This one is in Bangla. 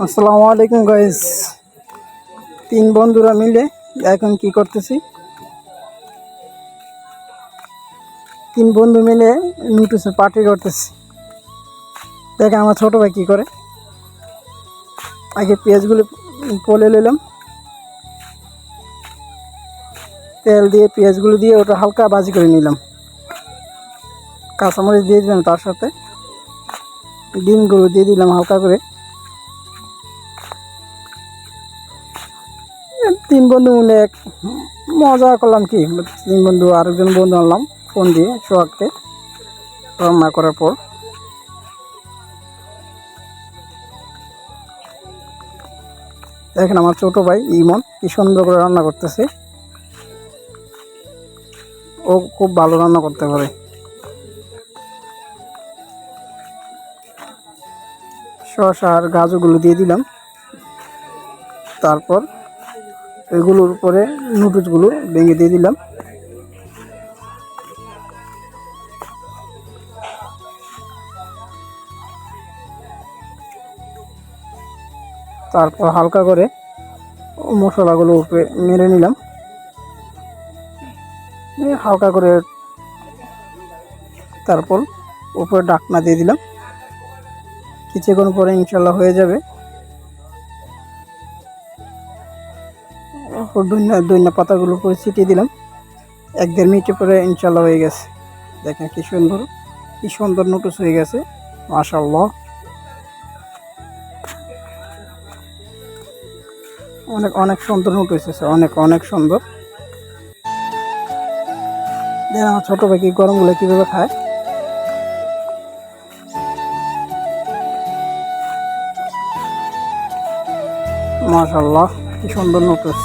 আসসালামু আলাইকুম গাইস। তিন বন্ধুরা মিলে এখন কি করতেছি, তিন বন্ধু মিলে নুডলসের পার্টি করতেছি। দেখেন আমার ছোট ভাই কি করে। আগে পেঁয়াজগুলো কলে নিলাম, তেল দিয়ে পেঁয়াজগুলো দিয়ে ওটা হালকা ভাজি করে নিলাম। কাঁচামরিচ দিয়ে দিলাম, তার সাথে ডিমগুলো দিয়ে দিলাম হালকা করে। তিন বন্ধু মিলে এক মজা করলাম। কি তিন বন্ধু আরেকজন বন্ধু আনলাম ফোন দিয়ে সোহাগকে রান্না করার পর। দেখেন আমার ছোট ভাই ইমন কি সুন্দর করে রান্না করতেছে। ও খুব ভালো রান্না করতে পারে। শসা আর গাজরগুলো দিয়ে দিলাম, তারপর এগুলোর উপরে নুডলসগুলো ভেঙে দিয়ে দিলাম। তারপর হালকা করে মশলাগুলো উপরে মেরে নিলাম, হালকা করে। তারপর উপরে ঢাকনা দিয়ে দিলাম। কিছুক্ষণ পরে ইনশাল্লাহ হয়ে যাবে। ধনিয়া পাতাগুলো উপরে ছিটিয়ে দিলাম। 1-1.5 মিনিট পরে ইনশাল্লাহ হয়ে গেছে। দেখেন কি সুন্দর নুডলস হয়ে গেছে, মাশাআল্লাহ। অনেক অনেক সুন্দর নুডলস হয়েছে, অনেক অনেক সুন্দর। দেখেন আমার ছোট ভাই কি গরমগুলো কীভাবে খায়। মাশাআল্লাহ, কি সুন্দর নুডলস।